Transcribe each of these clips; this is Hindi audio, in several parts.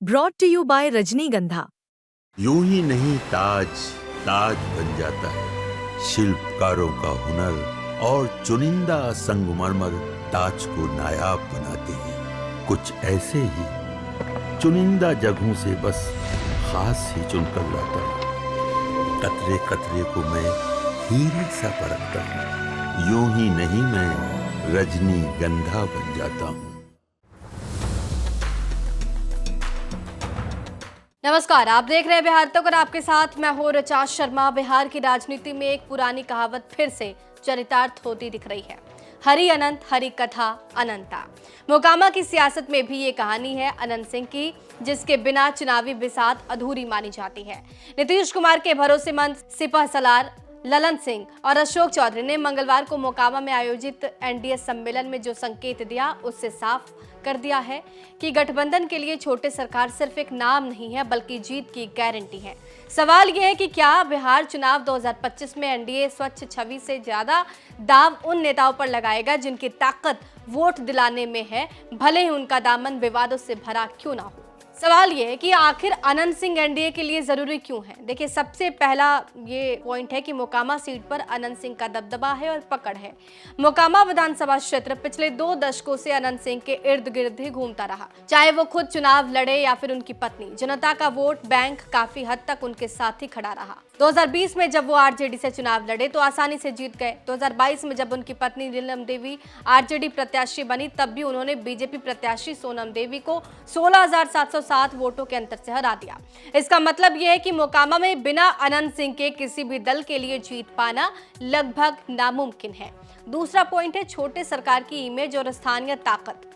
ब्रॉट टू यू बाय रजनीगंधा। यूं ही नहीं ताज ताज बन जाता है, शिल्पकारों का हुनर और चुनिंदा संगमरमर ताज को नायाब बनाते हैं। कुछ ऐसे ही चुनिंदा जगहों से बस खास ही चुनकर लाता हूँ। कतरे कतरे को मैं हीरे सा परखता हूँ। यूं ही नहीं मैं रजनीगंधा बन जाता हूँ। नमस्कार, आप देख रहे हैं बिहार तक और आपके साथ मैं हूं ऋचा शर्मा। बिहार की राजनीति में एक पुरानी कहावत फिर से चरितार्थ होती दिख रही है, हरि अनंत हरि कथा अनंता। मोकामा की सियासत में भी ये कहानी है अनंत सिंह की, जिसके बिना चुनावी बिसात अधूरी मानी जाती है। नीतीश कुमार के भरोसेमंद सिपह सलार ललन सिंह और अशोक चौधरी ने मंगलवार को मोकामा में आयोजित एनडीए सम्मेलन में जो संकेत दिया, उससे साफ कर दिया है कि गठबंधन के लिए छोटे सरकार सिर्फ एक नाम नहीं है, बल्कि जीत की गारंटी है। सवाल यह है कि क्या बिहार चुनाव 2025 में एनडीए स्वच्छ छवि से ज्यादा दाव उन नेताओं पर लगाएगा जिनकी ताकत वोट दिलाने में है, भले ही उनका दामन विवादों से भरा क्यों ना हो। सवाल ये है कि आखिर अनंत सिंह एनडीए के लिए जरूरी क्यों है। देखिए, सबसे पहला ये पॉइंट है कि मोकामा सीट पर अनंत सिंह का दबदबा है और पकड़ है। मोकामा विधानसभा क्षेत्र पिछले 2 दशकों से अनंत सिंह के इर्द गिर्द ही घूमता रहा, चाहे वो खुद चुनाव लड़े या फिर उनकी पत्नी। जनता का वोट बैंक काफी हद तक उनके साथ ही खड़ा रहा। 2020 में जब वो आरजेडी से चुनाव लड़े तो आसानी से जीत गए। 2022 में जब उनकी पत्नी नीलम देवी आरजेडी प्रत्याशी बनी, तब भी उन्होंने बीजेपी प्रत्याशी सोनम देवी को 16,707 वोटों के अंतर से हरा दिया। इसका मतलब यह है कि मोकामा में बिना अनंत सिंह के किसी भी दल के लिए जीत पाना लगभग नामुमकिन है। दूसरा पॉइंट है छोटे सरकार की इमेज और स्थानीय ताकत।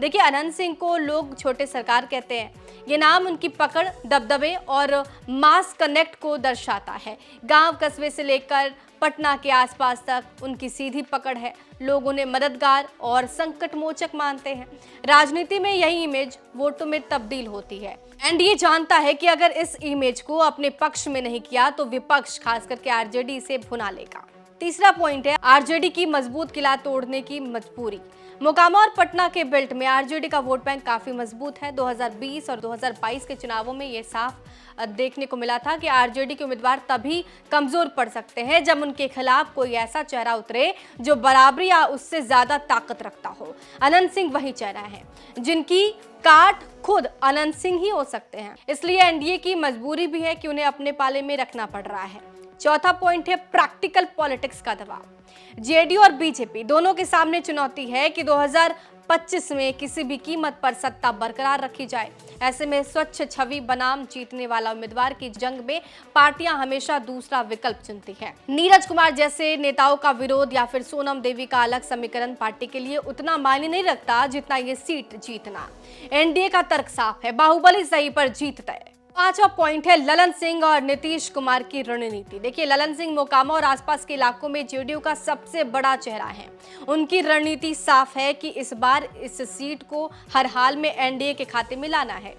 देखिए, अनंत सिंह को लोग छोटे सरकार कहते हैं। ये नाम उनकी पकड़, दबदबे और मास कनेक्ट को दर्शाता है। गांव कस्बे से लेकर पटना के आसपास तक उनकी सीधी पकड़ है। लोग उन्हें मददगार और संकट मोचक मानते हैं। राजनीति में यही इमेज वोटों में तब्दील होती है। एनडीए जानता है कि अगर इस इमेज को अपने पक्ष में नहीं किया तो विपक्ष, खास करके आरजेडी, इसे भुना लेगा। तीसरा पॉइंट है आरजेडी की मजबूत किला तोड़ने की मजबूरी। मोकामा और पटना के बेल्ट में आरजेडी का वोट बैंक काफी मजबूत है। 2020 और 2022 के चुनावों में ये साफ देखने को मिला था कि आरजेडी के उम्मीदवार तभी कमजोर पड़ सकते हैं जब उनके खिलाफ कोई ऐसा चेहरा उतरे जो बराबरी या उससे ज्यादा ताकत रखता हो। अनंत सिंह वही चेहरा है जिनकी काट खुद अनंत सिंह ही हो सकते हैं। इसलिए एनडीए की मजबूरी भी है कि उन्हें अपने पाले में रखना पड़ रहा है। चौथा पॉइंट है प्रैक्टिकल पॉलिटिक्स का दबाव। जेडीयू और बीजेपी दोनों के सामने चुनौती है कि 2025 में किसी भी कीमत पर सत्ता बरकरार रखी जाए। ऐसे में स्वच्छ छवि बनाम जीतने वाला उम्मीदवार की जंग में पार्टियां हमेशा दूसरा विकल्प चुनती हैं। नीरज कुमार जैसे नेताओं का विरोध या फिर सोनम देवी का अलग समीकरण पार्टी के लिए उतना मायने नहीं रखता जितना ये सीट जीतना। एनडीए का तर्क साफ है, बाहुबली सही पर जीत तय। पांचवा पॉइंट है ललन सिंह और नीतीश कुमार की रणनीति। देखिए, ललन सिंह मोकामा और आसपास के इलाकों में जेडीयू का सबसे बड़ा चेहरा है। उनकी रणनीति साफ है कि इस बार इस सीट को हर हाल में एनडीए के खाते में लाना है।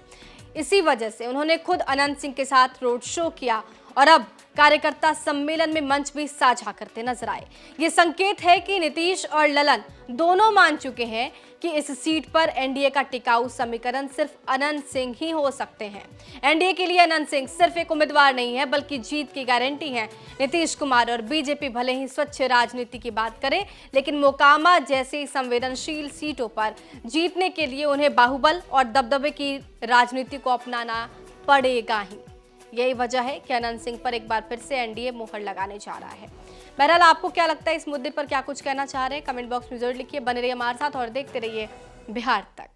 इसी वजह से उन्होंने खुद अनंत सिंह के साथ रोड शो किया और अब कार्यकर्ता सम्मेलन में मंच भी साझा करते नजर आए। ये संकेत है कि नीतीश और ललन दोनों मान चुके हैं कि इस सीट पर एनडीए का टिकाऊ समीकरण सिर्फ अनंत सिंह ही हो सकते हैं। एनडीए के लिए अनंत सिंह सिर्फ एक उम्मीदवार नहीं है, बल्कि जीत की गारंटी है। नीतीश कुमार और बीजेपी भले ही स्वच्छ राजनीति की बात करें, लेकिन मोकामा जैसी संवेदनशील सीटों पर जीतने के लिए उन्हें बाहुबल और दबदबे की राजनीति को अपनाना पड़ेगा ही। यही वजह है कि अनंत सिंह पर एक बार फिर से एनडीए मोहर लगाने जा रहा है। बहरहाल, आपको क्या लगता है इस मुद्दे पर, क्या कुछ कहना चाह रहे हैं, कमेंट बॉक्स में जरूर लिखिए। बने रहिए हमारे साथ और देखते रहिए बिहार तक।